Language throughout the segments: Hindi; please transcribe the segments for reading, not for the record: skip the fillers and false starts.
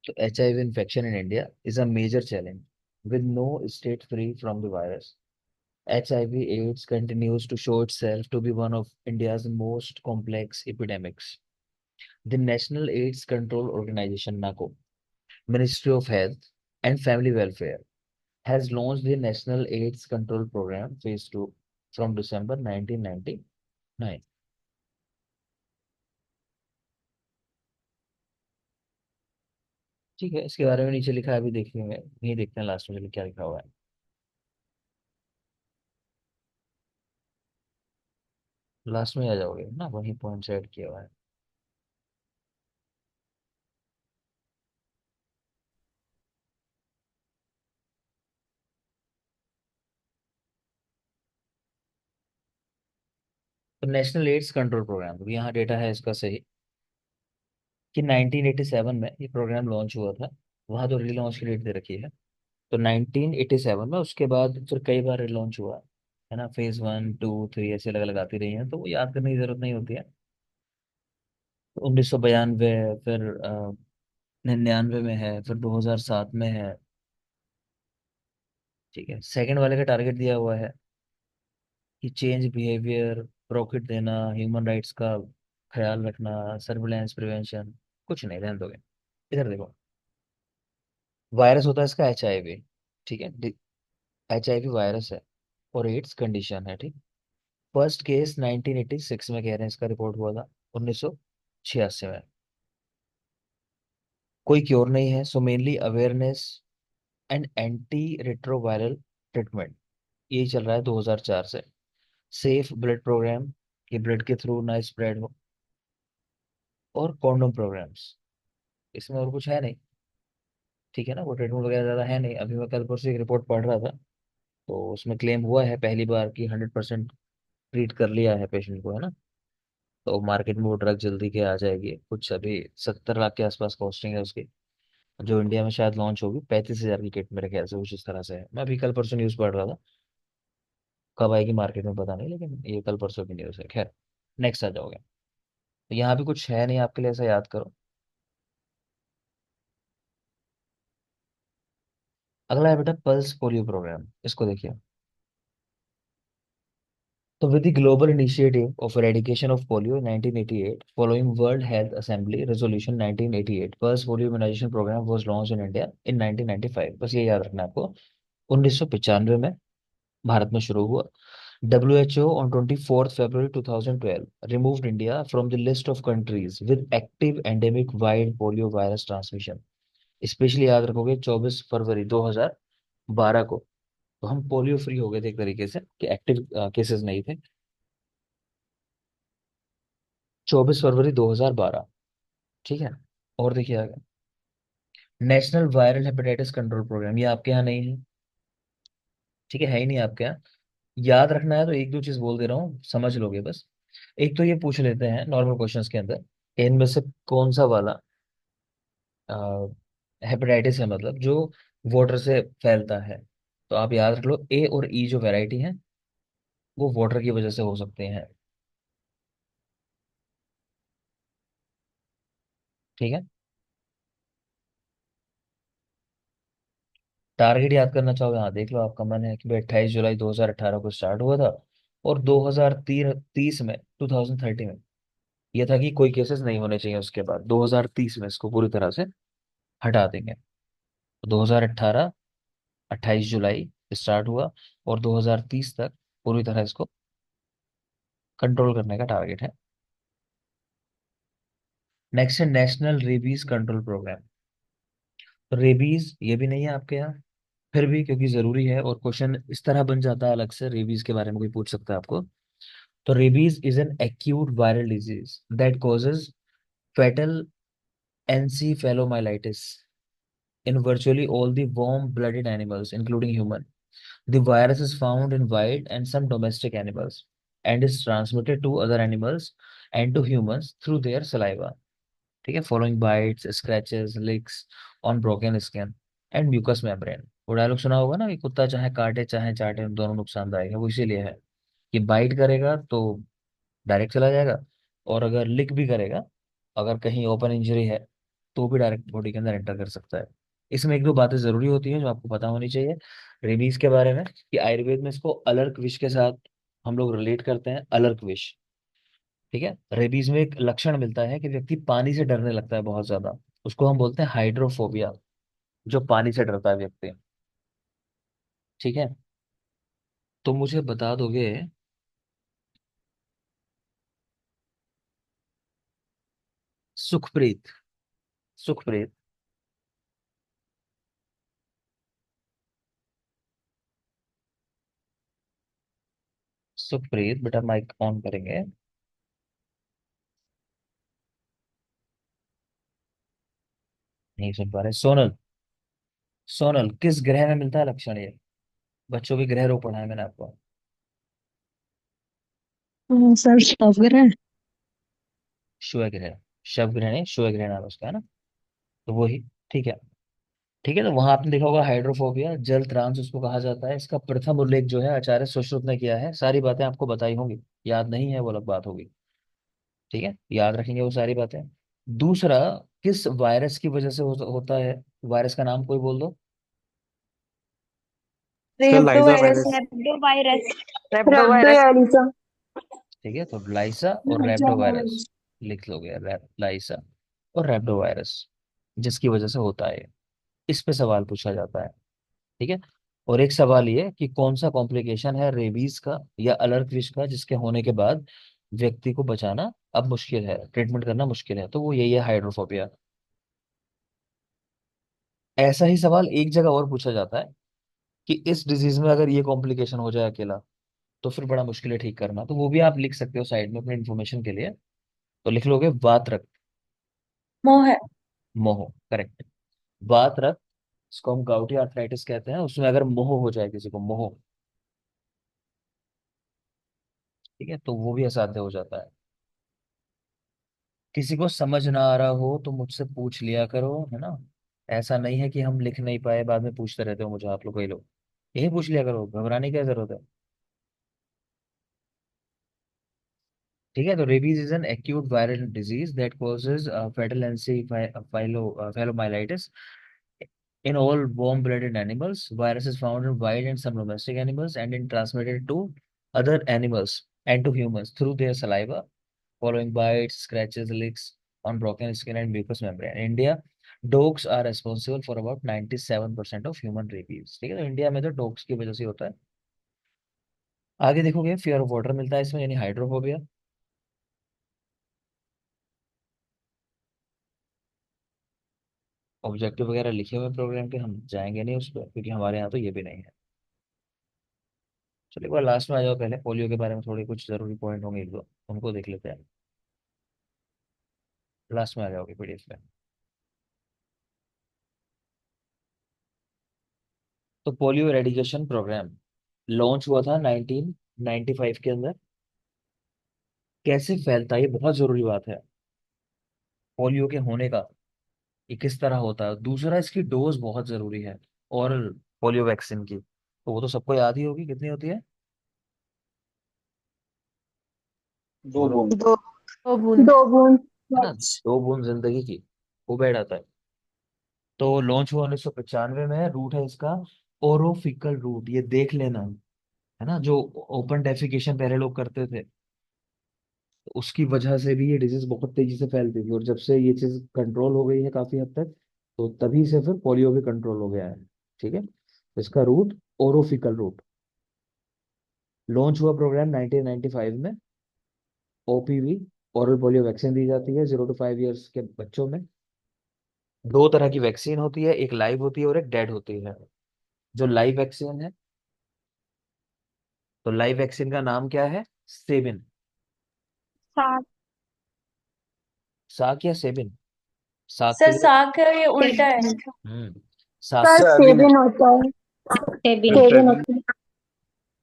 So HIV infection in India is a major challenge with no state free from the virus. HIV AIDS continues to show itself to be one of India's most complex epidemics. The National AIDS Control Organization NACO, Ministry of Health and Family Welfare has launched the National AIDS Control Program Phase 2 from December 1999। ठीक है, इसके बारे में नीचे लिखा है, अभी देखेंगे, नहीं देखते हैं लास्ट में क्या लिखा हुआ है। लास्ट में आ जाओगे ना, वही पॉइंट ऐड किया हुआ है। तो नेशनल एड्स कंट्रोल प्रोग्राम, यहाँ डेटा है इसका सही कि 1987 में ये प्रोग्राम लॉन्च हुआ था। वहाँ तो रीलॉन्च की डेट दे रखी है, तो 1987 में, उसके बाद फिर कई बार रीलॉन्च हुआ है ना। फेज 1 2 3 ऐसे अलग अलग आती रही हैं, तो वो याद करने की जरूरत नहीं होती है। 1992, फिर 99 में है, फिर 2007 में है। ठीक है, सेकंड वाले का टारगेट दिया हुआ है कि चेंज बिहेवियर, प्रॉफिट देना, ह्यूमन राइट्स का ख्याल रखना, सर्विलेंस प्रिवेंशन। कुछ नहीं, रहने दोगे। इधर देखो, वायरस होता है इसका HIV। ठीक है, HIV वायरस है और एड्स कंडीशन है। ठीक, फर्स्ट केस 1986 में कह रहे हैं, इसका रिपोर्ट हुआ था 1986 में। कोई क्योर नहीं है, so mainly awareness and anti retroviral treatment, यही चल रहा है 2004 से। सेफ ब्लड प्रोग्राम, कि ब्लड के थ्रू ना स्प्रेड हो, और कॉन्डोम प्रोग्राम्स। इसमें और कुछ है नहीं। ठीक है ना, वो ट्रीटमेंट वगैरह ज़्यादा है नहीं। अभी मैं कल परसों एक रिपोर्ट पढ़ रहा था, तो उसमें क्लेम हुआ है पहली बार कि 100% ट्रीट कर लिया है पेशेंट को, है ना। तो मार्केट में वो ड्रग जल्दी के आ जाएगी, कुछ अभी 70 लाख के आसपास कॉस्टिंग है उसकी, जो इंडिया में शायद लॉन्च होगी 35,000 की किट, मेरे ख्याल से कुछ इस तरह से है। मैं अभी कल परसों न्यूज़ पढ़ रहा था, कब आएगी मार्केट में पता नहीं, लेकिन ये कल परसों की न्यूज़ है। खैर, नेक्स्ट आ जाओगे, तो यहाँ भी कुछ है नहीं आपके लिए, ऐसा याद करो। अगला है बेटा पल्स पोलियो प्रोग्राम, इसको देखिए। तो with the global initiative of eradication of polio in 1988, following World Health Assembly Resolution 1988, pulse polio immunization program was launched in India in 1995। बस ये याद रखना है आपको। 1995 में भारत में शुरू हुआ। WHO on 24th February 2012 removed India from the list of countries with active endemic wide polio virus transmission। Specially याद रखोगे 24 फरवरी 2012 को, तो हम पोलियो फ्री हो गए थे एक तरीके से, कि एक्टिव केसेस नहीं थे। 24 फरवरी 2012। ठीक है, और देखिए आगे, national viral hepatitis control programme, ये आपके यहाँ नहीं है। ठीक है ही नहीं आपके यहाँ। याद रखना है तो एक दो चीज बोल दे रहा हूँ, समझ लोगे बस। एक तो ये पूछ लेते हैं नॉर्मल क्वेश्चंस के अंदर, कि इनमें से कौन सा वाला हेपेटाइटिस है, मतलब जो वाटर से फैलता है। तो आप याद रख लो, ए और ई जो वैरायटी है, वो वाटर की वजह से हो सकते हैं। ठीक है, टारगेट याद करना चाहोगे, हाँ देख लो, आपका मन है कि भाई 28 जुलाई 2018 को स्टार्ट हुआ था, और 2030 में, 2030 में ये था कि कोई केसेस नहीं होने चाहिए। उसके बाद 2030 में इसको पूरी तरह से हटा देंगे। 2018 28 जुलाई स्टार्ट हुआ, और 2030 तक पूरी तरह इसको कंट्रोल करने का टारगेट है। नेक्स्ट है नेशनल रेबीज कंट्रोल प्रोग्राम। तो रेबीज ये भी नहीं है आपके यहाँ, फिर भी क्योंकि जरूरी है, और क्वेश्चन इस तरह बन जाता है अलग से, रेबीज के बारे में कोई पूछ सकता है आपको। तो rabies is an acute viral disease that causes fatal encephalomyelitis in virtually all the warm-blooded animals, including human. The virus is found in wild and some domestic animals and is transmitted to other animals and to humans through their saliva. ठीक है, following bites, scratches, licks on broken skin and mucous membrane। वो डायलॉग सुना होगा ना कि कुत्ता चाहे काटे चाहे चाटे, दोनों नुकसानदायक है। वो इसीलिए है कि बाइट करेगा तो डायरेक्ट चला जाएगा, और अगर लिक भी करेगा, अगर कहीं ओपन इंजरी है, तो भी डायरेक्ट बॉडी के अंदर एंटर कर सकता है। इसमें एक दो बातें जरूरी होती हैं जो आपको पता होनी चाहिए रेबीज के बारे में, कि आयुर्वेद में इसको अलर्क विष के साथ हम लोग रिलेट करते हैं, अलर्क विष। ठीक है, रेबीज में एक लक्षण मिलता है कि व्यक्ति पानी से डरने लगता है बहुत ज्यादा, उसको हम बोलते हैं हाइड्रोफोबिया, जो पानी से डरता है व्यक्ति। ठीक है, तो मुझे बता दोगे, सुखप्रीत, सुखप्रीत, सुखप्रीत बेटा माइक ऑन करेंगे। नहीं सुन पा रहे, सोनल, सोनल किस ग्रह में मिलता है लक्षण ये? बच्चों के ग्रह रोग पढ़ा है मैंने आपको। सर स्टॉप कर रहे हैं। शुभ ग्रह, शव ग्रह नहीं, शुभ ग्रह नाम है उसका, है ना? तो वही। ठीक है, ठीक है, तो वहां आपने देखा होगा हाइड्रोफोबिया, जल त्रांस उसको कहा जाता है। इसका प्रथम उल्लेख जो है आचार्य सुश्रुत ने किया है। सारी बातें आपको बताई होंगी, याद नहीं है वो अलग बात होगी। ठीक है, याद रखेंगे वो सारी बातें। दूसरा, किस वायरस की वजह से होता है? वायरस का नाम कोई बोल दो। सर रेप्टो लाइजा वायरस। वायरस। रेप्टो वायरस। रेप्टो रब्दो वायरस। यारिसा। ठीक है, तो लाइसा और लाइजा रेप्डो वायरस वायरस। लिख लोगे, लाइसा और रेप्डो वायरस, जिसकी वजह से होता है। इस पे सवाल पूछा जाता है। ठीक है, और एक सवाल ये कि कौन सा कॉम्प्लिकेशन है रेबीज का या अलर्ट विश का, जिसके होने के बाद व्यक्ति को बचाना अब मुश्किल है, ट्रीटमेंट करना मुश्किल है, तो वो यही है, हाइड्रोफोबिया। ऐसा ही सवाल एक जगह और पूछा जाता है कि इस डिजीज में अगर ये कॉम्प्लिकेशन हो जाए अकेला, तो फिर बड़ा मुश्किल है ठीक करना, तो वो भी आप लिख सकते हो साइड में अपने इन्फॉर्मेशन के लिए। तो लिख लोगे वात रक्त मोह है। मोह, करेक्ट। वात रक्त, इसको हम गाउटी आर्थराइटिस कहते हैं, उसमें अगर मोह हो जाए किसी को, मोह, ठीक है, तो वो भी असाध्य हो जाता है। किसी को समझ ना आ रहा हो तो मुझसे पूछ लिया करो, है ना? ऐसा नहीं है कि हम लिख नहीं पाए, बाद में पूछते रहते हो मुझे आप लोग, कई लोग। यही पूछ लिया करो, घबराने की क्या जरूरत है। ठीक है, तो rabies is an acute viral disease that causes fatal encephalomyelitis in all warm-blooded animals. Virus is found in wild and some domestic animals and in transmitted to other animals and to humans through their saliva, following bites, scratches, licks on broken skin and mucous membrane. In India, dogs are responsible for about 97% of human rabies. ठीक है, तो इंडिया में तो डॉग्स की वजह से होता है। आगे देखोगे फियर ऑफ वाटर मिलता है इसमें, यानी हाइड्रोफोबिया। ऑब्जेक्टिव वगैरह लिखे हुए प्रोग्राम के, हम जाएंगे नहीं उस पर क्योंकि हमारे यहाँ तो ये भी नहीं है। चलिए एक बार लास्ट में आ जाओ, पहले पोलियो के बारे में थोड़े कुछ जरूरी पॉइंट होंगे एक दो, उनको देख लेते हैं। लास्ट में आ जाओगे पीडीएफ में। तो पोलियो एरेडिकेशन प्रोग्राम लॉन्च हुआ था 1995 के अंदर। कैसे फैलता है, ये बहुत जरूरी बात है, पोलियो के होने का, ये किस तरह होता है। दूसरा, इसकी डोज बहुत जरूरी है, ओरल पोलियो वैक्सीन की, तो वो तो सबको याद ही होगी, कितनी होती है? दो बोलो, बूंद। दो। दो बूंद। दो बूंद। है ना, बस। 2 बूंद जिंदगी की, वो बैड आता है। तो लॉन्च हुआ 1995 में। रूट है इसका ओरोफिकल रूट, ये देख लेना, है ना, जो ओपन डेफिकेशन पहले लोग करते थे, तो उसकी वजह से भी ये डिजीज बहुत तेजी से फैलती थी, और जब से ये चीज कंट्रोल हो गई है काफी हद तक, तो तभी से फिर पोलियो भी कंट्रोल हो गया है। ठीक है, तो इसका रूट ओरोफिकल रूट। लॉन्च हुआ प्रोग्राम 1995 में। ओपीवी, ओरल पोलियो वैक्सीन दी जाती है 0 to 5 years के बच्चों में। 2 तरह की वैक्सीन होती है, एक लाइव होती है और एक डेड होती है। जो लाइव वैक्सीन है, तो लाइव वैक्सीन का नाम क्या है? सेबिन। साग। साक या सेबिन? साक के सर लिए, साग है, ये उल्टा है। हम्म, साक सर के, सेविन। सेवन होता है। टेबिन। Seven seven. होता है।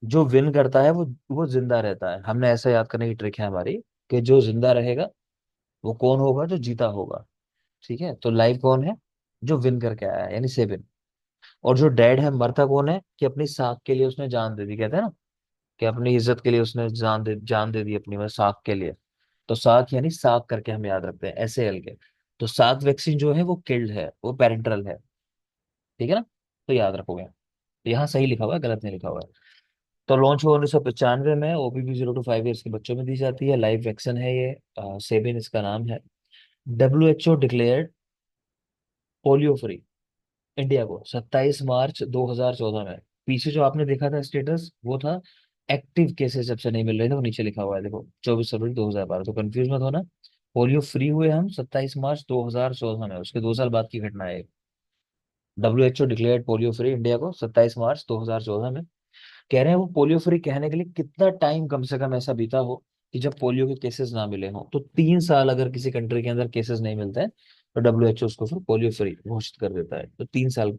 जो विन करता है वो जिंदा रहता है। हमने ऐसा याद करने की ट्रिक है हमारी, कि जो जिंदा रहेगा वो कौन होगा? जो जीता होगा। ठीक है, तो लाइव कौन है? जो विन करके आया है, यानी सेविन। और जो डेड है, मरता कौन है? कि अपनी साख के लिए उसने जान दे दी, कहते हैं ना, कि अपनी इज्जत के लिए उसने जान दे दी अपनी, मतलब साख के लिए। तो साख यानी साख करके हम याद रखते हैं, ऐसे एल के। तो 7 वैक्सीन जो है वो किल्ड है, वो पेरेंट्रल है। ठीक है ना, तो याद रखोगे। तो यहाँ सही लिखा हुआ है, गलत नहीं लिखा हुआ है। तो लॉन्च हुआ 1995 में, ओपीवी 0 to 5 ईयर्स के बच्चों में दी जाती है, लाइव वैक्सीन है ये। सेबिन इसका नाम है। WHO declared polio free India को 27 मार्च 2014 में। पीछे जो आपने देखा था स्टेटस, वो था एक्टिव केसेस जब से नहीं मिल रहे थे, वो नीचे लिखा हुआ है देखो 24 फरवरी 2012। तो कंफ्यूज मत होना। पोलियो फ्री हुए हम 27 मार्च 2014 में, उसके 2 साल बाद की घटना है। WHO declared polio free India को 27 मार्च 2014 में। कह रहे हैं वो पोलियो फ्री कहने के लिए कितना टाइम कम से कम ऐसा बीता हो कि जब पोलियो के केसेस ना मिले हों। तो 3 साल अगर किसी कंट्री के अंदर केसेस नहीं मिलते हैं, तो WHO उसको फिर पोलियो फ्री घोषित कर देता है। तो 3 साल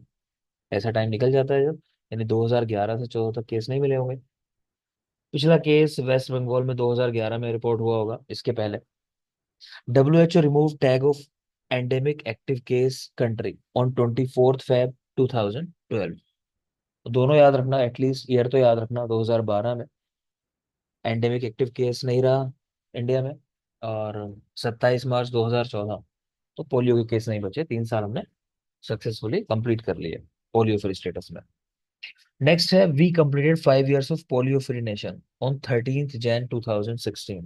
ऐसा टाइम निकल जाता है जब, यानी 2011 से 14 तक केस नहीं मिले होंगे। पिछला केस वेस्ट बंगाल में 2011 में रिपोर्ट हुआ होगा, इसके पहले। WHO remove tag of endemic active case country on 24 Feb 2012। दोनों याद रखना, एटलीस्ट ईयर तो याद रखना, 2012 में एंडेमिक एक्टिव केस नहीं रहा इंडिया में, और 27 मार्च 2014 तो पोलियो के केस नहीं बचे। 3 साल हमने सक्सेसफुली कंप्लीट कर लिए पोलियो फ्री स्टेटस में। नेक्स्ट है, we completed 5 years of polio free nation on 13 Jan 2016।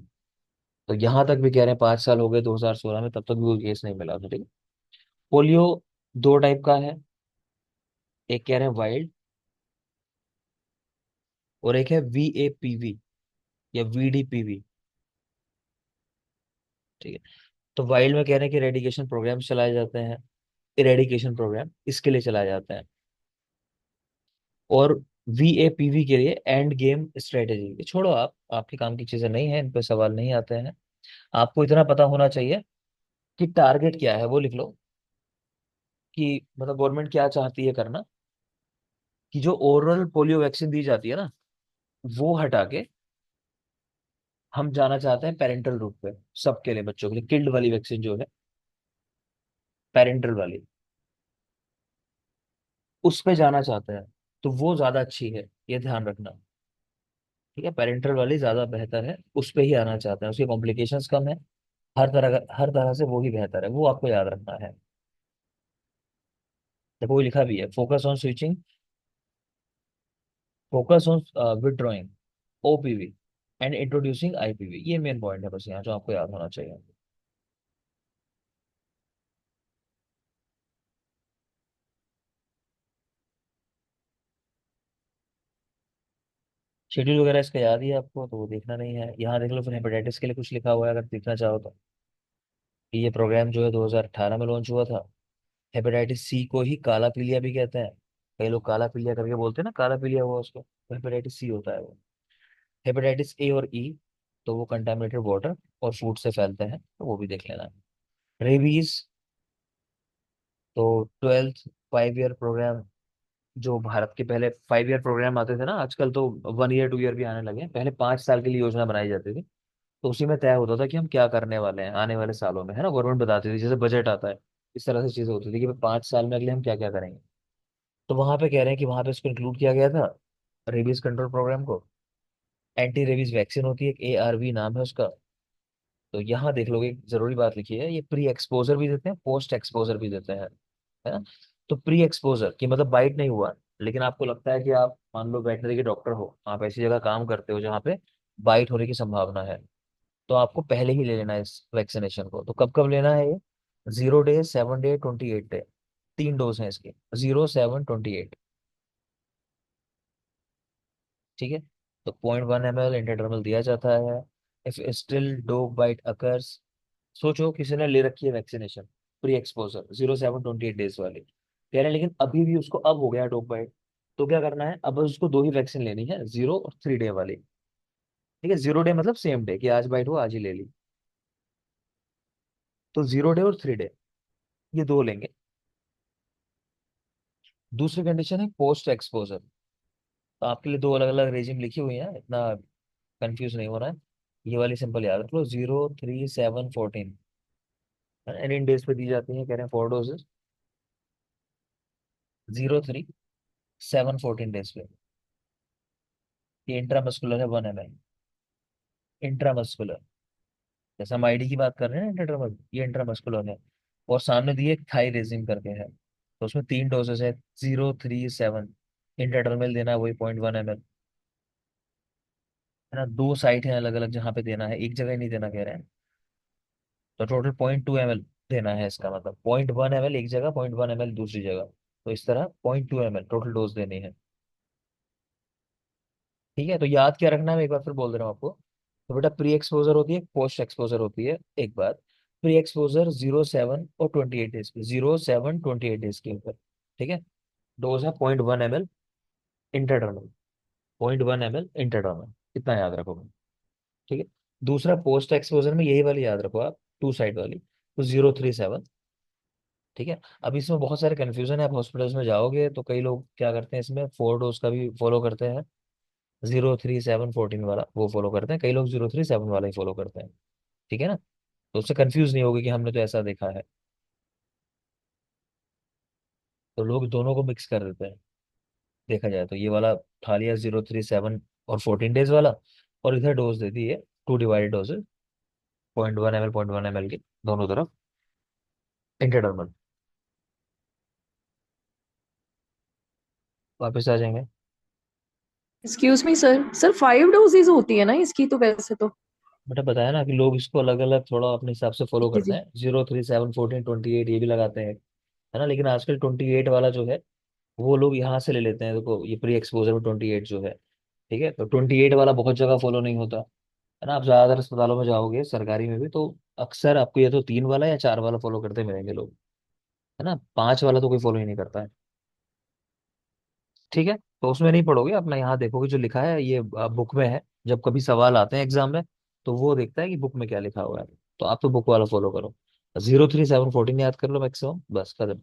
तो यहां तक भी कह रहे हैं 5 साल हो गए 2016 में, तब तक भी कोई केस नहीं मिला था। ठीक है। पोलियो दो टाइप का है, एक कह रहे हैं वाइल्ड, और एक है VAPV या VDPV। ठीक है। तो वाइल्ड में कह रहे हैं कि रेडिकेशन प्रोग्राम चलाए जाते हैं, इरेडिकेशन प्रोग्राम इसके लिए चलाए जाते हैं। और VAPV के लिए एंड गेम स्ट्रेटेजी। छोड़ो, आप आपके काम की चीजें नहीं है, इन पे सवाल नहीं आते हैं। आपको इतना पता होना चाहिए कि टारगेट क्या है, वो लिख लो। कि मतलब गवर्नमेंट क्या चाहती है करना, कि जो ओरल पोलियो वैक्सीन दी जाती है ना, वो हटा के हम जाना चाहते हैं पेरेंटल रूट पे, सबके लिए, बच्चों के लिए किल्ड वाली वैक्सीन जो है, पेरेंटल वाली, उस पे जाना चाहते हैं। तो वो ज्यादा अच्छी है, ये ध्यान रखना। ठीक है, पेरेंटल वाली ज्यादा बेहतर है, उस पे ही आना चाहते हैं, उसकी कॉम्प्लिकेशंस कम है। हर तरह से वो ही बेहतर है, वो आपको याद रखना है। देखो वो लिखा भी है, focus on switching, focus on withdrawing OPV and introducing IPV। ये मेन पॉइंट है बस यहाँ जो आपको याद होना चाहिए। शेड्यूल वगैरह इसका याद ही है आपको, तो वो देखना नहीं है। यहाँ देख लो फिर हेपेटाइटिस के लिए कुछ लिखा हुआ है, अगर देखना चाहो तो। ये प्रोग्राम जो है 2018 में लॉन्च हुआ था। हेपेटाइटिस सी को ही काला पीलिया भी कहते हैं। कई लोग काला पीलिया करके बोलते हैं ना, काला पीलिया हुआ उसको, तो हेपेटाइटिस सी होता है वो। हेपेटाइटिस A और E, तो वो कंटामिनेटेड वाटर और फूड से फैलते हैं, तो वो भी देख लेना। रेबीज, तो 12th 5 ईयर प्रोग्राम, जो भारत के पहले 5 ईयर प्रोग्राम आते थे ना, आजकल तो 1 ईयर 2 ईयर भी आने लगे हैं। पहले 5 साल के लिए योजना बनाई जाती थी, तो उसी में तय होता था कि हम क्या करने वाले हैं आने वाले सालों में, है ना। गवर्नमेंट बताती थी, जैसे बजट आता है, इस तरह से चीजें होती थी कि भाई 5 साल में अगले हम क्या क्या करेंगे। तो वहां पे कह रहे हैं कि वहां पे इसको इंक्लूड किया गया था, रेबीज कंट्रोल प्रोग्राम को। एंटी रेबीज वैक्सीन होती है, एक ARV नाम है उसका। तो यहाँ देख लोगे, एक जरूरी बात लिखी है, ये प्री एक्सपोजर भी देते हैं, पोस्ट एक्सपोजर भी देते हैं, है ना। तो प्री एक्सपोजर की मतलब बाइट नहीं हुआ, लेकिन आपको लगता है कि आप मान लो वेटनरी के डॉक्टर हो, आप ऐसी जगह काम करते हो जहाँ पे बाइट होने की संभावना है, तो आपको पहले ही ले लेना है इस वैक्सीनेशन को। तो कब कब लेना है ये? 0 डे, 7 डे, 28 डे। 3 डोज हैं इसकी, 0, 7, 28। ठीक है। तो 0.1 ml इंटरडर्मल दिया जाता है। If still dog bite occurs, सोचो किसी ने ले रखी है वैक्सीनेशन, प्री एक्सपोजर 0, 7, 28 डेज वाली, कह रहे हैं लेकिन अभी भी उसको अब हो गया डॉग बाइट, तो क्या करना है, अब उसको दो ही वैक्सीन लेनी है, 0 और 3 डे वाली। ठीक है, 0 डे मतलब सेम डे, कि आज बाइट हुआ आज ही ले ली। तो 0 डे और 3 डे, ये दो लेंगे। दूसरी कंडीशन है पोस्ट एक्सपोजर। तो आपके लिए दो अलग अलग रेजिम लिखी हुई है, इतना कंफ्यूज नहीं होना है। ये वाली सिंपल याद रख लो, 0, 3, 7, 14। इन डेज पे दी जाती है, कह रहे हैं 4 डोजेस, 0, 3, 7, 14 डेज पे। ये इंट्रामस्कुलर है, 1 ml इंट्रामस्कुलर। जैसे हम ID की बात कर रहे हैं ना, इंट्रामस्कुलर, ये इंट्रामस्कुलर है। और सामने दिए थायरेजिम करके है, तो उसमें 3 डोजेस है, 037 इंटरडर्मल देना है, वही 0.1 ml, है ना। 2 साइट है अलग अलग जहाँ पे देना है, एक जगह ही नहीं देना कह रहे हैं। तो टोटल 0.2 ml देना है, इसका मतलब 0.1 ml एक जगह, 0.1 ml दूसरी जगह, तो इस तरह 0.2 ml टोटल डोज देनी है। ठीक है, तो याद क्या रखना है, मैं एक बार फिर बोल दे रहा हूँ आपको। तो बेटा प्री एक्सपोजर होती है, पोस्ट एक्सपोजर होती है। एक बात, प्री एक्सपोजर 0, 7 और 28 डेज, 0, 7, 28 डेज के ऊपर। ठीक है, डोज है 0.1 ml इंटरडर्मल, 0.1 ml इंटरडर्मल, इतना याद रखोगे। ठीक है, दूसरा पोस्ट एक्सपोजर में यही वाली याद रखो आप, 2 साइड वाली, तो 037। ठीक है, अब इसमें बहुत सारे कंफ्यूजन है, आप हॉस्पिटल्स में जाओगे तो कई लोग क्या करते हैं, इसमें 4 डोज का भी फॉलो करते हैं, 0, 3, 7, 14 वाला वो फॉलो करते हैं, कई लोग 0, 3, 7 वाला ही फॉलो करते हैं। ठीक है ना, तो उससे कंफ्यूज नहीं होगी कि हमने तो ऐसा देखा है, तो लोग दोनों को मिक्स कर देते हैं। देखा जाए तो ये वाला उठा लिया 0, 3, 7 और 14 डेज वाला, और इधर डोज दे दी है 2 डिवाइडेड डोजेज, 0.1 ml 0.1 ml की दोनों तरफ इंटरडर्मल। वापस आ जाएंगे। Excuse me sir, sir 5 doses होती है ना इसकी तो वैसे तो। बेटा बताया ना कि लोग इसको अलग अलग थोड़ा अपने हिसाब से फॉलो जी करते जी। हैं, 0, 3, 7, 14, 28 ये भी लगाते हैं, है ना। लेकिन आजकल 28 वाला जो है वो लोग यहाँ से ले लेते हैं, देखो ये प्री एक्सपोजर में 28 जो है। ठीक है, तो 28 वाला बहुत जगह फॉलो नहीं होता, है ना। आप ज्यादातर अस्पतालों में जाओगे सरकारी में भी, तो अक्सर आपको ये तो 3 वाला या 4 वाला फॉलो करते मिलेंगे लोग, है ना। 5 वाला तो कोई फॉलो ही नहीं करता है। ठीक है, तो उसमें नहीं पढ़ोगे, अपना यहाँ देखोगे जो लिखा है ये बुक में है, जब कभी सवाल आते हैं एग्जाम में तो वो देखता है कि बुक में क्या लिखा हुआ है, तो आप तो बुक वाला फॉलो करो। 0, 3, 7, 14 याद कर लो मैक्सिमम, बस खत्म।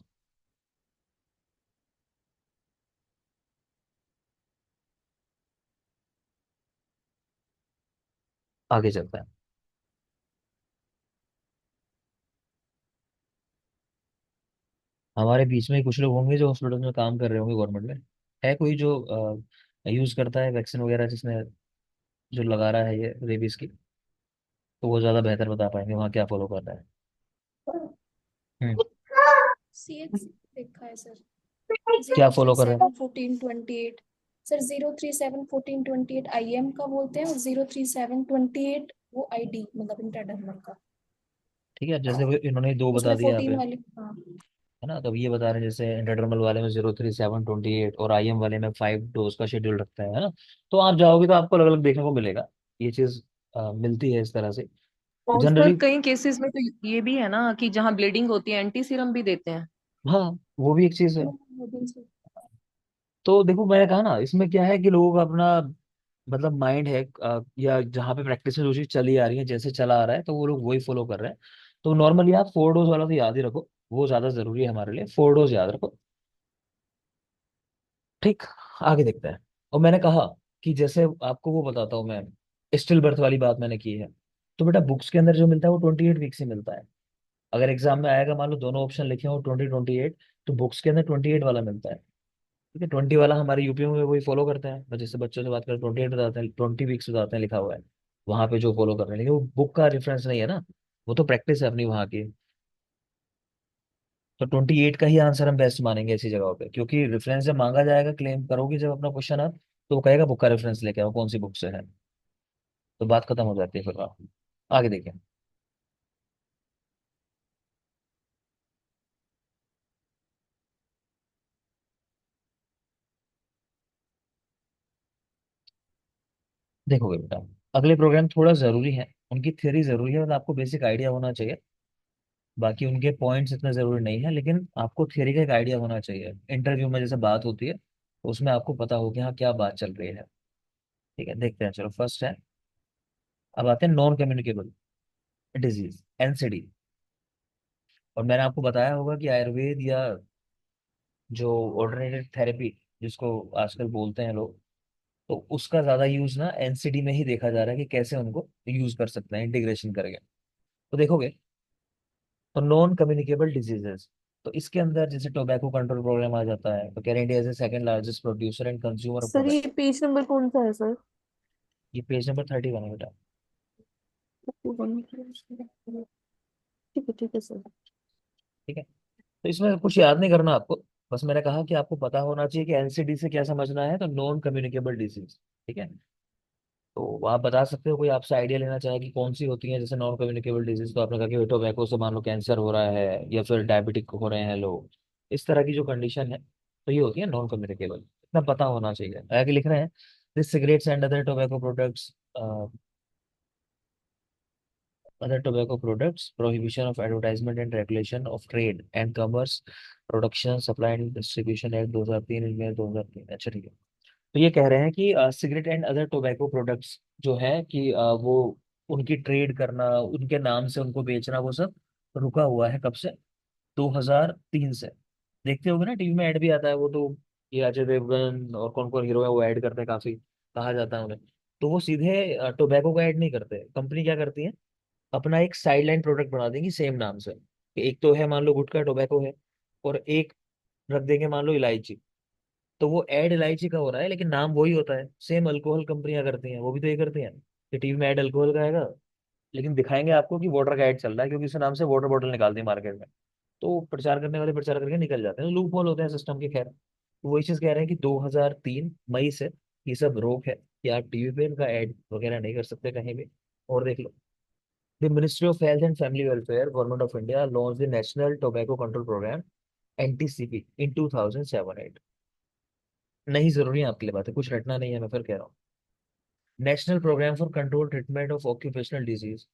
आगे चलता है। हमारे बीच में ही कुछ लोग होंगे जो हॉस्पिटल में काम कर रहे होंगे गवर्नमेंट में, है कोई जो यूज करता है वैक्सीन वगैरह, जिसने जो लगा रहा है ये रेबीज की, तो वो ज्यादा बेहतर बता पाएंगे वहाँ क्या फॉलो कर रहा है। हम्म। CX लिखा है सर, क्या जीरो थ्री फॉलो कर रहे हैं? Seven fourteen twenty eight sir, 037 14 28 IM का बोलते हैं, और 037 28 वो ID मतलब इंटरडर्मल का। ठीक है, जैसे इन्होंने दो बता उसमें दिया यहाँ 14 पे, वाले, हाँ। है ना। तब ये बता रहे हैं जैसे इंटरडर्मल वाले में 0, 3, 7, 28 और IM वाले में 5 डोज का शेड्यूल रखता है ना। तो आप जाओगे तो आपको अलग अलग देखने को मिलेगा, ये चीज मिलती है इस तरह से और सर जनरली। कई केसेस में तो ये भी है ना कि जहाँ ब्लीडिंग होती है एंटी सीरम भी देते हैं। हाँ, वो भी एक चीज है। वो भी सर। तो देखो मैंने कहा ना, इसमें क्या है कि लोगों का अपना मतलब माइंड है, या जहाँ पे प्रैक्टिस में जो चीज चली आ रही है, जैसे चला आ रहा है तो वो लोग वही फॉलो कर रहे हैं। तो नॉर्मली आप 4 डोज वाला तो याद ही रखो, वो ज्यादा जरूरी है हमारे लिए, 4 डोज याद रखो। ठीक, आगे देखते हैं। और मैंने कहा कि जैसे आपको वो बताता हूँ मैं, स्टिल बर्थ वाली बात मैंने की है, तो बेटा बुक्स के अंदर जो मिलता है वो 28 वीक से मिलता है। अगर एग्जाम में आएगा, मान लो दोनों ऑप्शन लिखे हो 20, 28, तो बुक्स के अंदर 28 वाला मिलता है। ठीक है, 20 वाला हमारे यूपी में वही फॉलो करते हैं, बस जैसे बच्चों से बात करें 28 बताते हैं, 20 वीक्स बताते हैं, लिखा हुआ है वहां पे जो फॉलो कर रहे हैं, लेकिन वो बुक का रेफरेंस नहीं है ना, वो तो प्रैक्टिस है अपनी वहां की। तो 28 का ही आंसर हम बेस्ट मानेंगे ऐसी जगहों पे, क्योंकि रेफरेंस जब मांगा जाएगा, क्लेम करोगे जब अपना क्वेश्चन आप, तो वो कहेगा बुक का रेफरेंस लेके आओ, कौन सी बुक से है, तो बात खत्म हो जाती है फिर आप। आगे देखें। देखोगे बेटा, अगले प्रोग्राम थोड़ा जरूरी है, उनकी थ्योरी जरूरी है, मतलब आपको बेसिक आइडिया होना चाहिए। बाकी उनके पॉइंट्स इतने जरूरी नहीं है, लेकिन आपको थियरी का एक आइडिया होना चाहिए, इंटरव्यू में जैसे बात होती है तो उसमें आपको पता हो कि हाँ क्या बात चल रही है। ठीक है, देखते हैं, चलो फर्स्ट है। अब आते हैं नॉन कम्युनिकेबल डिजीज, NCD। और मैंने आपको बताया होगा कि आयुर्वेद या जो ऑल्टरनेटिव थेरेपी जिसको आजकल बोलते हैं लोग, तो उसका ज्यादा यूज ना NCD में ही देखा जा रहा है कि कैसे उनको यूज कर सकते हैं इंटीग्रेशन करके। तो देखोगे, तो नॉन कम्युनिकेबल डिजीजेस, तो इसके अंदर जैसे टोबैको कंट्रोल प्रोग्राम आ जाता है, तो Canada as a second largest producer and consumer of sir ये टोबैको। पेज नंबर कौन सा है सर? ये पेज नंबर 31 है बेटा। ठीक है ठीक है सर। ठीक है, तो इसमें कुछ याद नहीं करना आपको, बस मैंने कहा कि आपको पता होना चाहिए कि एनसीडी से क्या समझना है, तो नॉन कम्युनिकेबल डिजीज। ठीक है, तो आप बता सकते हो, कोई आपसे आइडिया लेना चाहे कि कौन सी होती है जैसे नॉन कम्युनिकेबल डिजीज, तो आपने कहा कि टोबैको से मान लो कैंसर हो रहा है या फिर डायबिटिक हो रहे हैं लोग, इस तरह की जो कंडीशन है तो ये होती है नॉन कम्युनिकेबल, इतना पता होना चाहिए। आगे लिख रहे हैं, this cigarettes and other tobacco products, other tobacco products, prohibition of advertisement and regulation of trade and commerce, production supply and distribution act 2003 इनमें 2003। अच्छा ठीक है, तो ये कह रहे हैं कि cigarette and other tobacco products जो है कि वो उनकी ट्रेड करना, उनके नाम से उनको बेचना, वो सब रुका हुआ है कब से, 2003 से। देखते होगे ना टीवी में ऐड भी आता है, वो तो ये अजय देवगन और कौन कौन हीरो है वो ऐड करते हैं, काफी कहा जाता है उन्हें। तो वो सीधे टोबैको का ऐड नहीं करते, कंपनी क्या करती है, अपना एक साइडलाइन प्रोडक्ट बना देंगी सेम नाम से, कि एक तो है मान लो गुटखा टोबैको है, और एक रख देंगे मान लो इलायची, तो वो ऐड इलायची का हो रहा है लेकिन नाम वही होता है। सेम अल्कोहल कंपनियां करती हैं, वो भी तो ये करती हैं कि टीवी में ऐड अल्कोहल का आएगा, लेकिन दिखाएंगे आपको कि वाटर का ऐड चल रहा है, क्योंकि उस नाम से वाटर बॉटल निकाल दी मार्केट में, तो प्रचार करने वाले प्रचार करके निकल जाते हैं, लूप होल होते हैं सिस्टम के। खैर, तो वही चीज कह रहे हैं कि 2003 मई से ये सब रोक है कि आप टीवी पे इनका ऐड वगैरह नहीं कर सकते कहीं भी। और देख लो, The Ministry of Health and Family Welfare, Government of India, launched the National Tobacco Control Program (NTCP) in 2007-8। नहीं, जरूरी है आपके लिए बात है, कुछ रटना नहीं है, मैं फिर कह रहा हूँ। National programme for control treatment of occupational disease,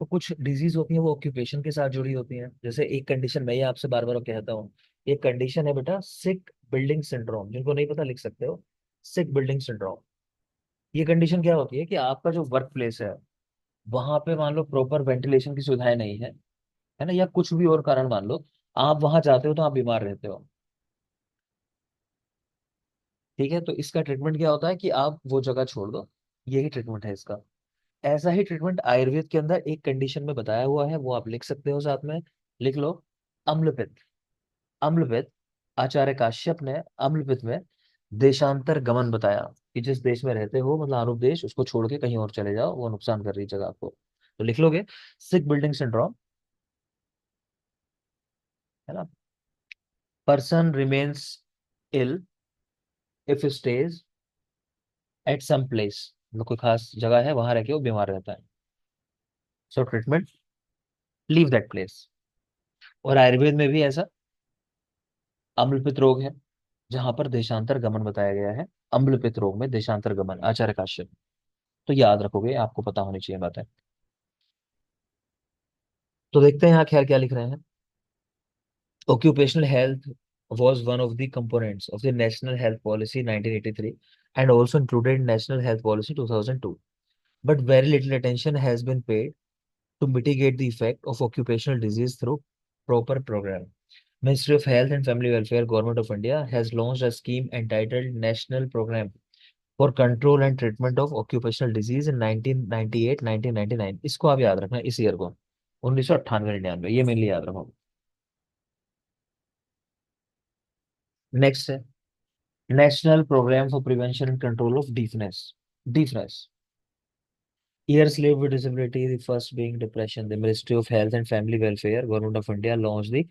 तो कुछ डिजीज होती हैं वो ऑक्यूपेशन के साथ जुड़ी होती हैं। जैसे एक कंडीशन मैं ये आपसे बार बार कहता हूँ, एक कंडीशन है बेटा सिक बिल्डिंग सिंड्रोम, जिनको नहीं पता लिख सकते हो, सिक बिल्डिंग सिंड्रोम। ये कंडीशन क्या होती है कि आपका जो वर्क प्लेस है वहां पे मान लो प्रॉपर वेंटिलेशन की सुविधाएं नहीं है ना, या कुछ भी और कारण मान लो, आप वहां जाते हो तो आप बीमार रहते हो। ठीक है, तो इसका ट्रीटमेंट क्या होता है कि आप वो जगह छोड़ दो, यही ट्रीटमेंट है इसका। ऐसा ही ट्रीटमेंट आयुर्वेद के अंदर एक कंडीशन में बताया हुआ है, वो आप लिख सकते हो साथ में, लिख लो, अम्लपित्त। अम्लपित्त, आचार्य काश्यप ने अम्लपित्त में देशांतर गमन बताया, कि जिस देश में रहते हो मतलब आरूप देश, उसको छोड़ के कहीं और चले जाओ, वो नुकसान कर रही है जगह आपको, तो लिख लोगे सिक बिल्डिंग सिंड्रोम, है ना। Person remains ill if stays at some place, मतलब कोई खास जगह है वहां रह के वो बीमार रहता है, सो ट्रीटमेंट लीव दैट प्लेस। और आयुर्वेद में भी ऐसा अम्लपित रोग है जहां पर देशांतर गमन बताया गया है, अम्लपित रोग में देशांतर गमन, आचार्य काश्यप। तो याद रखोगे, आपको पता होनी चाहिए बातें। तो देखते हैं यहाँ खैर क्या लिख रहे हैं। Occupational health was one of the components of the National Health Policy 1983 and also included National Health Policy 2002. But very little attention has been paid to mitigate the effect of occupational disease through proper program. Ministry of Health and Family Welfare, Government of India has launched a scheme entitled National Program for Control and Treatment of Occupational Disease in 1998-1999। इसको आप याद रखना, इस ईयर को 1998-99, ये मेनली याद रखो। नेक्स्ट है national programme for prevention and control of deafness. Deafness, years live with disability, the first being depression. The Ministry of Health and Family Welfare, Government of India, launched the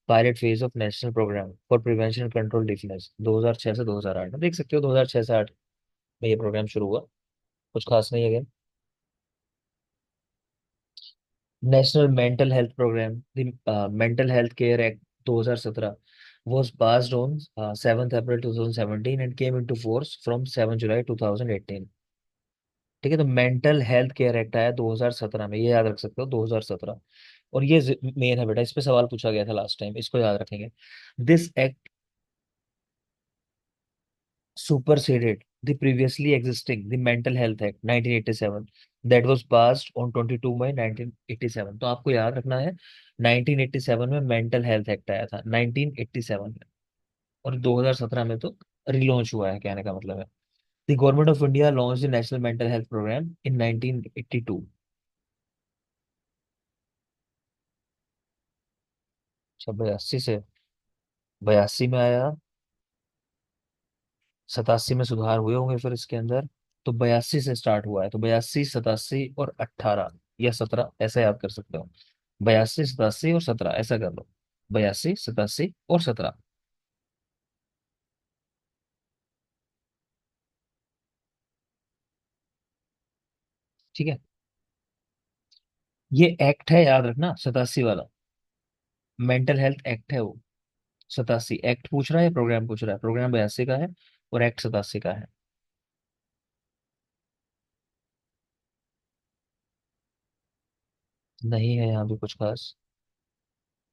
pilot phase of national program for prevention and control deafness 2006 से 2008 में। देख सकते हो 2006 से 8 में ये प्रोग्राम शुरू हुआ, कुछ खास नहीं है। National mental health programme, the mental health care act 2017 was passed on 7th April 2017 and came into force from 7 July 2018। ठीक है, तो मेंटल हेल्थ केयर एक्ट आया 2017 में, ये याद रख सकते हो 2017। और ये मेन है बेटा, इस पे सवाल पूछा गया था लास्ट टाइम, इसको याद रखेंगे। This act superseded the previously existing the Mental Health Act 1987 that was passed on 22 May 1987। तो आपको याद रखना है 1987 में मेंटल हेल्थ एक्ट आया था, 1987 में, और 2017 में तो रिलॉन्च हुआ है, कहने का मतलब है। The Government of India launched the National Mental Health Program in 1982। अच्छा, 82 में आया, 87 में सुधार हुए होंगे फिर इसके अंदर, तो 82 से स्टार्ट हुआ है, तो 82, 87 और 18 या 17 ऐसा याद कर सकते हो, 82, 87 और 17 ऐसा कर लो। 82, 87 और 17। ठीक है, ये एक्ट है, याद रखना, 87 वाला मेंटल हेल्थ एक्ट है वो। 87 एक्ट पूछ रहा है, प्रोग्राम पूछ रहा है, प्रोग्राम 82 का है और एक्ट 87 का है। नहीं है यहाँ भी कुछ खास।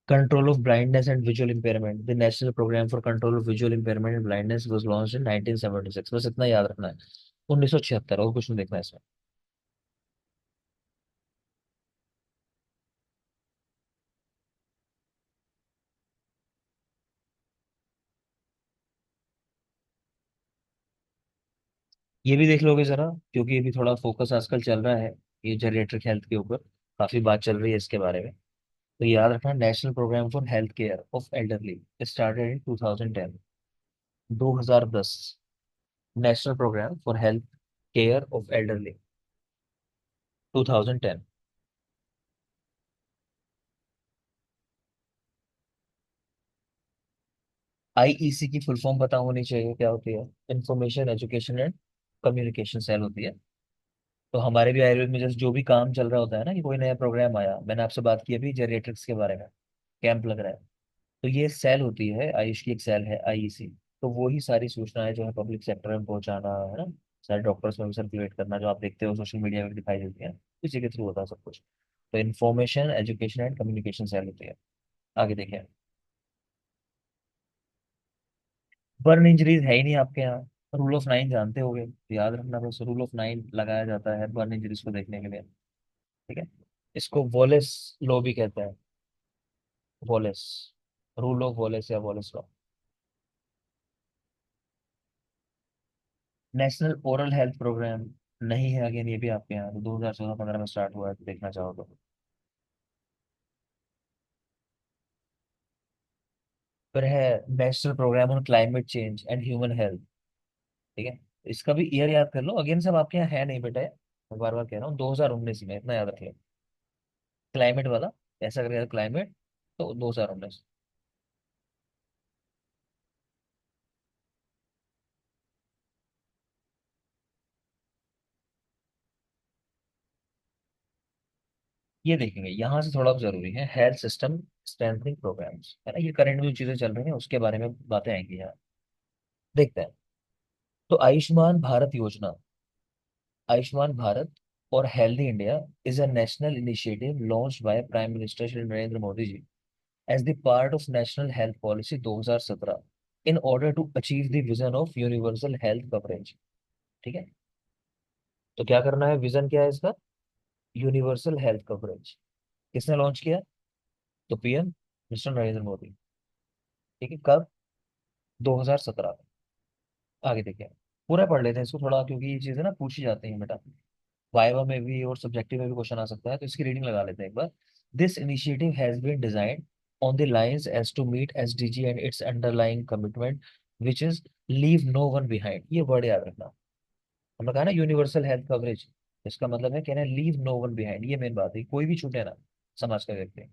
Control of blindness and visual impairment, the national programme for control of visual impairment and blindness was launched in 1976। बस इतना याद रखना है, 1976, और कुछ नहीं देखना है इसमें। ये भी देख लोगे जरा, क्योंकि ये भी थोड़ा फोकस आजकल चल रहा है, ये जेरिएट्रिक हेल्थ के ऊपर काफी बात चल रही है इसके बारे में। तो याद रखना, national programme for health care of elderly started in 2010, 2010, national programme for health care of elderly, 2010। IEC की फुल फॉर्म पता होनी चाहिए, क्या होती है? Information education and communication cell होती है। तो हमारे भी आयुर्वेद में जैसे जो भी काम चल रहा होता है ना, कि कोई नया प्रोग्राम आया, मैंने आपसे बात की अभी जेरिएट्रिक्स के बारे में, कैंप लग रहा है, तो ये सेल होती है, आयुष की एक सेल है आईईसी। तो वो ही सारी सूचनाएं जो है पब्लिक सेक्टर में पहुंचाना, है ना, सारे डॉक्टर्स में सर्कुलेट करना, जो आप देखते हो सोशल मीडिया में दिखाई देती है, इसी के थ्रू होता है सब कुछ। तो information education and communication cell होती है। आगे देखिए, बर्न इंजरीज है ही नहीं आपके यहाँ, रूल ऑफ 9 जानते होगे, तो याद रखना, बस रूल ऑफ 9 लगाया जाता है बर्न इंजरीज को देखने के लिए। ठीक है, इसको वॉलेस लॉ भी कहते हैं, वॉलेस, रूल ऑफ वॉलेस या Wallace law. National oral health programme नहीं है, अगेन ये भी आपके यहाँ 2014-15 में स्टार्ट हुआ है, तो देखना चाहो तो। फिर है national programme on climate change and human health. ठीक है, इसका भी ईयर याद कर लो, अगेन सब आपके यहाँ है नहीं बेटा, मैं बार बार कह रहा हूँ, 2019 में, इतना याद रख लो। क्लाइमेट वाला, ऐसा करेगा क्लाइमेट, तो 2019। ये देखेंगे, यहाँ से थोड़ा जरूरी है, हेल्थ सिस्टम स्ट्रेंथनिंग प्रोग्राम्स, है ना, ये करंट में जो चीजें चल रही हैं उसके बारे में बातें आएंगी यहाँ। देखते हैं, तो आयुष्मान भारत योजना, आयुष्मान भारत और healthy India is a national initiative launched by prime minister Shri Narendra Modi ji as the part of national health policy 2017 in order to achieve the vision of universal health coverage. ठीक है, तो क्या करना है, विजन क्या है इसका? Universal health coverage. किसने लॉन्च किया? तो पीएम मिस्टर नरेंद्र मोदी। ठीक है, कब? 2017 में। आगे देखिए, पूरा पढ़ लेते हैं इसको थोड़ा, क्योंकि ये चीजें ना पूछी जाती हैं बेटा, वाइवा में भी और सब्जेक्टिव में भी क्वेश्चन आ सकता है, तो इसकी रीडिंग लगा लेते हैं एक बार। This initiative has been designed on the lines as to meet SDG and its underlying commitment which is leave no one behind. ये वर्ड याद रखना, हमने कहा ना यूनिवर्सल हेल्थ कवरेज, इसका मतलब है कहना लीव नो वन बिहाइंड, ये मेन बात है, कोई भी छूटे ना समाज का व्यक्ति।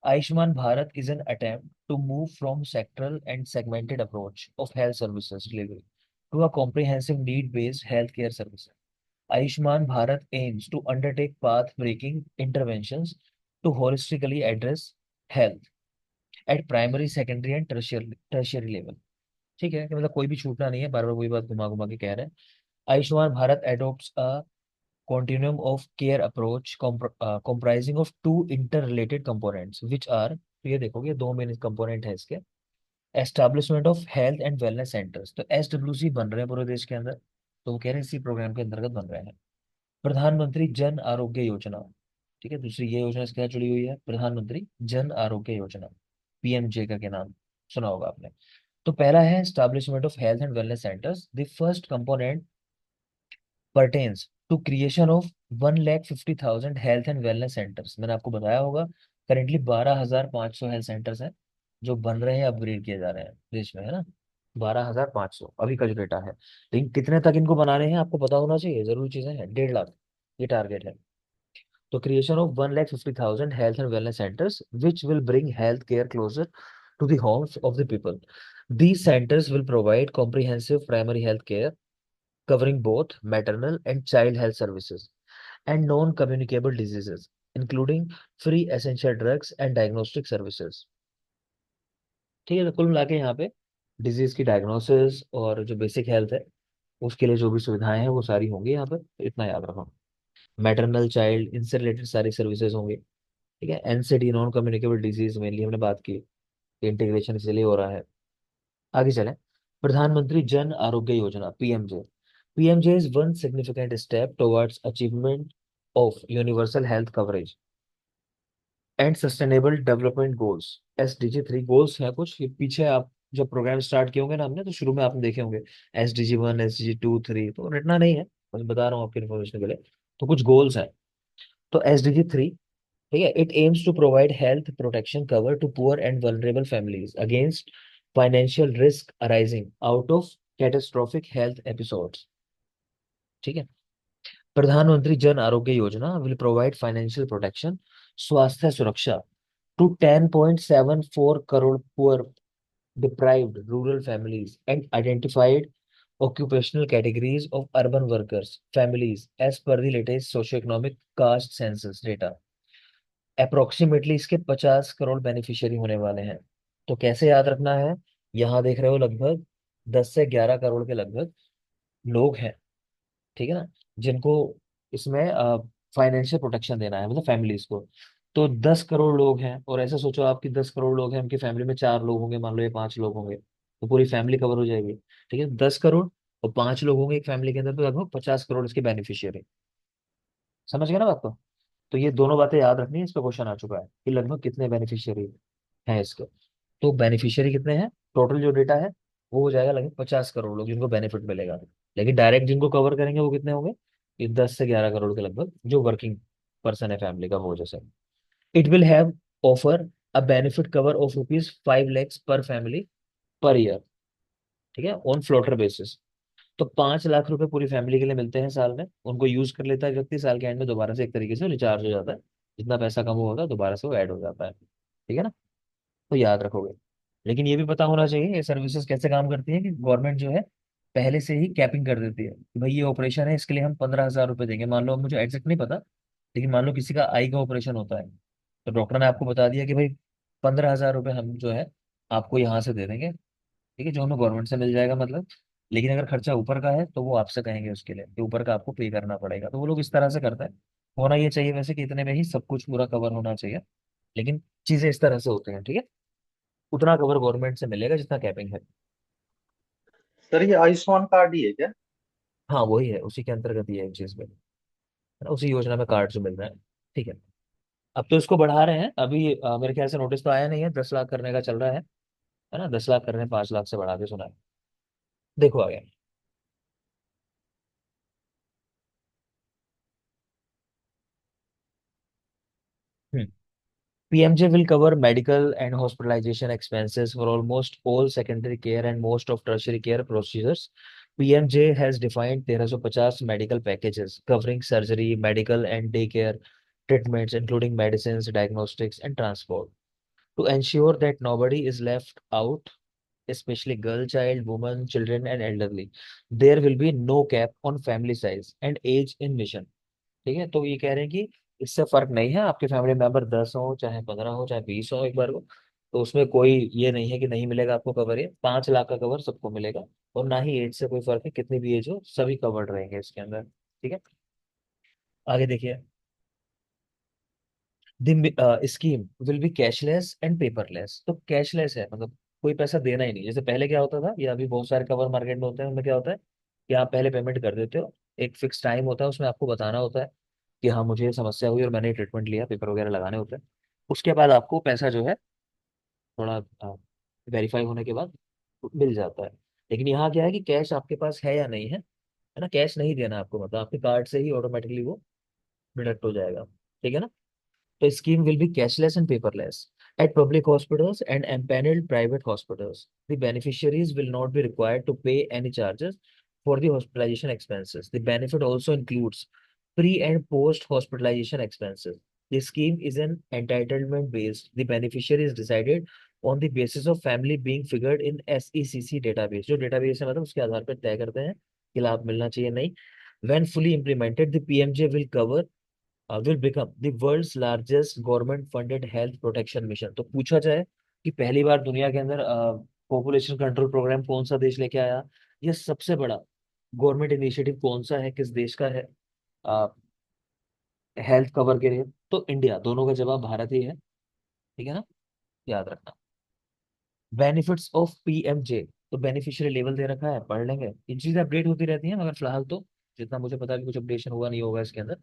Aishman Bharat is an attempt to move from sectoral and segmented approach of health services delivery to a comprehensive need-based healthcare service. Aishman Bharat aims to undertake path-breaking interventions to holistically address health at primary, secondary and tertiary level. ठीक है, कि मतलब कोई भी छूटना नहीं है, बार बार वही बात घुमा घुमा के कह रहे हैं। Ayushman Bharat adopts a continuum of care approach comprising of two interrelated components which are, तो ये देखोगे दो मेन कंपोनेंट है इसके। Establishment of health and wellness centres, तो एसडब्ल्यूसी बन रहे हैं पूरे देश के अंदर, तो वो कह रहे हैं इसी प्रोग्राम के अंतर्गत बन रहे हैं। प्रधानमंत्री जन आरोग्य योजना, ठीक है, दूसरी ये योजना इसके साथ जुड़ी हुई है, प्रधानमंत्री जन आरोग्य योजना, पीएमजे का क्या नाम सुना होगा आपने। तो पहला है establishment of health and wellness centres, the first component pertains to creation of 1,50,000 health and wellness centres. मैंने आपको बताया होगा, करेंटली 12,500 हेल्थ सेंटर्स हैं जो बन रहे हैं, अपग्रेड किए जा रहे हैं देश में, है ना, 12,500 अभी का जो डेटा है। लेकिन कितने तक इनको बनाने हैं आपको पता होना चाहिए, जरूरी चीजें हैं, 1.5 लाख ये टारगेट है। तो creation of 1,50,000 health and wellness centres which will bring health care closer to the homes of the people. These centers will provide comprehensive primary health care covering both maternal and child health services and non-communicable diseases, including free essential drugs and diagnostic services. ठीक है, तो कुल मिला के यहाँ पे डिजीज की डायग्नोसिस और जो बेसिक हेल्थ है उसके लिए जो भी सुविधाएं हैं वो सारी होंगी यहाँ पे, तो इतना याद रखो। मैटरनल चाइल्ड इनसे रिलेटेड सारी सर्विसेज होंगी। ठीक है, NCD non communicable disease mainly हमने बात की, इंटीग्रेशन इसलिए हो रहा है। आगे चलें। प्रधानमंत्री जन आरोग्य योजना PMJ. PMJ is one significant step towards achievement of universal health coverage and sustainable development goals. SDG 3 goals हैं कुछ, ये पीछे आप जब प्रोग्राम स्टार्ट किए होंगे ना हमने, तो शुरू में आपने देखे होंगे SDG 1 SDG 2 3, तो रटना नहीं है, बस बता रहा हूँ आपकी इन्फॉर्मेशन के लिए। तो कुछ गोल्स हैं। तो SDG 3, ठीक है, it aims to provide health protection cover to poor and vulnerable families against financial risk arising out of catastrophic health episodes. ठीक है, प्रधानमंत्री जन आरोग्य योजना विल प्रोवाइड फाइनेंशियल प्रोटेक्शन, स्वास्थ्य सुरक्षा to 10.74 crore poor deprived rural families and identified occupational categories of urban workers families as per the latest socioeconomic caste census data। Approximately इसके 50 करोड़ बेनिफिशियरी होने वाले हैं। तो कैसे याद रखना है, यहाँ देख रहे हो लगभग 10 से 11 करोड़ के लगभग लोग हैं, ठीक है ना, जिनको इसमें फाइनेंशियल प्रोटेक्शन देना है, मतलब फैमिलीज को। तो 10 करोड़ लोग हैं, और ऐसे सोचो आपकी 10 करोड़ लोग हैं, उनकी फैमिली में 4 लोग होंगे, मान लो ये 5 लोग होंगे, तो पूरी फैमिली कवर हो जाएगी। ठीक है, 10 करोड़ और 5 लोग होंगे एक फैमिली के अंदर, तो लगभग 50 करोड़ इसके बेनिफिशियरी। समझ गए ना बात को? तो ये दोनों बातें याद रखनी है, इस पे क्वेश्चन आ चुका है कि लगभग कितने बेनिफिशियरी हैं इसके। तो बेनिफिशियरी कितने हैं, टोटल जो डेटा है वो हो जाएगा लगभग 50 करोड़ लोग जिनको बेनिफिट मिलेगा। लेकिन डायरेक्ट जिनको कवर करेंगे वो कितने होंगे, ये 10 से 11 करोड़ के लगभग जो वर्किंग पर्सन है फैमिली का, वो जैसे। It will have offer a benefit cover of ₹5 lakh पर फैमिली पर ईयर। ठीक है, ऑन फ्लोटर बेसिस। तो 5 लाख रुपए पूरी फैमिली के लिए मिलते हैं साल में, उनको यूज कर लेता है व्यक्ति, साल के एंड में दोबारा से एक तरीके से रिचार्ज हो जाता है, जितना पैसा कम होगा दोबारा से वो ऐड हो जाता है। ठीक है ना, तो याद रखोगे। लेकिन ये भी पता होना चाहिए ये सर्विसेज कैसे काम करती है, कि गवर्नमेंट जो है पहले से ही कैपिंग कर देती है कि भाई ये ऑपरेशन है, इसके लिए हम 15,000 रुपये देंगे। मान लो, मुझे एग्जैक्ट नहीं पता, लेकिन मान लो किसी का आई का ऑपरेशन होता है, तो डॉक्टर ने आपको बता दिया कि भाई 15,000 रुपये हम जो है आपको यहाँ से दे देंगे। ठीक है, जो हमें गवर्नमेंट से मिल जाएगा मतलब। लेकिन अगर खर्चा ऊपर का है तो वो आपसे कहेंगे उसके लिए कि ऊपर का आपको पे करना पड़ेगा, तो वो लोग इस तरह से करते हैं। होना ये चाहिए वैसे कि इतने में ही सब कुछ पूरा कवर होना चाहिए, लेकिन चीजें इस तरह से होती हैं। ठीक है, उतना कवर गवर्नमेंट से मिलेगा जितना कैपिंग है। सर ये आयुष्मान कार्ड ही है क्या? हाँ वही है, उसी के अंतर्गत ही है एक चीज में, है ना, उसी योजना में कार्ड जो मिल रहा है। ठीक है, अब तो इसको बढ़ा रहे हैं अभी, मेरे ख्याल से नोटिस तो आया नहीं है, 10 लाख करने का चल रहा है ना, 10 लाख कर रहे हैं, 5 लाख से बढ़ा के सुना है। देखो आगे। PMJ will cover medical and hospitalization expenses for almost all secondary care and most of tertiary care procedures. PMJ has defined 1350 medical packages covering surgery, medical and daycare treatments, including medicines, diagnostics, and transport. To ensure that nobody is left out, especially girl child, women, children, and elderly, there will be no cap on family size and age in mission। ठीक है, तो ये कह रहे हैं कि इससे फर्क नहीं है, आपके फैमिली मेंबर 10 हो चाहे 15 हो चाहे 20 हो एक बार को, तो उसमें कोई ये नहीं है कि नहीं मिलेगा आपको कवर। ये 5 लाख का कवर सबको मिलेगा, और ना ही एज से कोई फर्क है, कितनी भी एज हो सभी कवर्ड रहेंगे इसके अंदर। ठीक है, आगे देखिए। The scheme will be cashless and paperless. तो कैशलेस है मतलब कोई पैसा देना ही नहीं, जैसे पहले क्या होता था, या अभी बहुत सारे कवर मार्केट में होते हैं, उनमें क्या होता है कि आप पहले पेमेंट कर देते हो, एक फिक्स टाइम होता है, उसमें आपको बताना होता है कि हाँ मुझे ये समस्या हुई और मैंने ट्रीटमेंट लिया, पेपर वगैरह लगाने होते हैं। उसके बाद आपको पैसा जो है थोड़ा वेरीफाई होने के बाद मिल जाता है। लेकिन यहाँ क्या है कि कैश आपके पास है या नहीं है ना, कैश नहीं देना आपको, मतलब आपके कार्ड से ही ऑटोमेटिकली वो डिडक्ट हो जाएगा। ठीक है ना, the scheme will be cashless and paperless. At public hospitals and empaneled private hospitals, the beneficiaries will not be required to pay any charges for the hospitalization expenses. The benefit also includes pre and post hospitalization expenses. The scheme is an entitlement based. The beneficiary is decided on the basis of family being figured in SECC database. जो database है मतलब उसके आधार पर तय करते हैं कि लाभ मिलना चाहिए नहीं. When fully implemented, the PMJ will become the world's largest government funded health protection mission. तो पूछा जाए कि पहली बार दुनिया के अंदर पॉपुलेशन कंट्रोल प्रोग्राम कौन सा देश लेके आया, ये सबसे बड़ा गवर्नमेंट इनिशिएटिव कौन सा है, किस देश का है हेल्थ कवर के लिए, तो इंडिया. दोनों का जवाब भारत ही है. ठीक है ना, याद रखना. बेनिफिट्स ऑफ पीएमजे, तो बेनिफिशियरी लेवल दे रखा है, पढ़ लेंगे. ये चीजें अपडेट होती रहती हैं, मगर फिलहाल तो जितना मुझे पता है कि कुछ अपडेशन हुआ नहीं होगा इसके अंदर.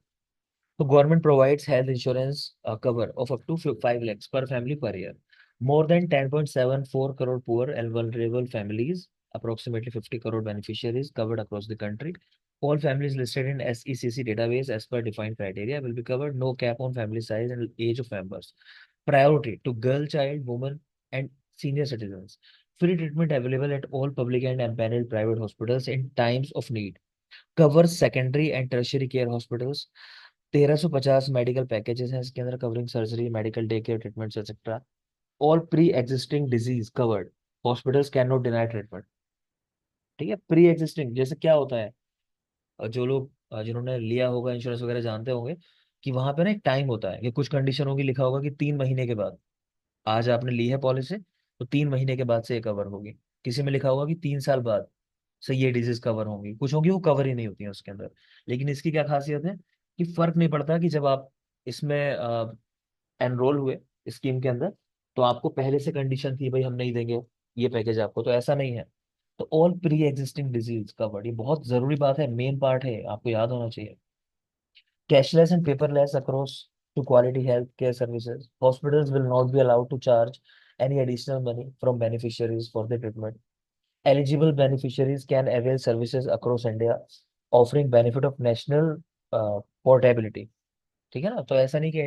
तो government provides health insurance cover of up to 5 lakhs per family per year. More than 10.74 crore poor and vulnerable families, approximately 50 crore beneficiaries covered across the country. All families listed in SECC database as per defined criteria will be covered. No cap on family size and age of members. Priority to girl, child, women, and senior citizens. Free treatment available at all public and empaneled private hospitals in times of need. Covers secondary and tertiary care hospitals. 1350 medical packages हैं इसके अंदर, covering surgery, medical day care treatments etcetera. All pre existing disease covered. Hospitals can not deny treatment. ठीक है, प्री एग्जिस्टिंग जैसे क्या होता है, जो लोग जिन्होंने लिया होगा इंश्योरेंस वगैरह जानते होंगे कि वहां पे ना एक टाइम होता है कि कुछ कंडीशन होगी, लिखा होगा कि 3 महीने के बाद. आज आपने ली है पॉलिसी तो 3 महीने के बाद से ये कवर होगी. किसी में लिखा होगा कि 3 साल बाद से ये डिजीज कवर होंगी. कुछ होंगी वो कवर ही नहीं होती है उसके अंदर. लेकिन इसकी क्या खासियत है कि फर्क नहीं पड़ता कि जब आप इसमें एनरोल हुए स्कीम के अंदर तो आपको पहले से कंडीशन थी भाई हम नहीं देंगे ये पैकेज आपको, तो ऐसा नहीं है. तो all pre existing disease covered, ये बहुत जरूरी बात है, मेन पार्ट है, आपको याद होना चाहिए. Cashless and paperless across to quality health care services. Hospitals will not be allowed to charge any additional money from beneficiaries for the treatment. Eligible beneficiaries can avail services across India, offering benefit of national portability. ठीक है ना, तो ऐसा नहीं कि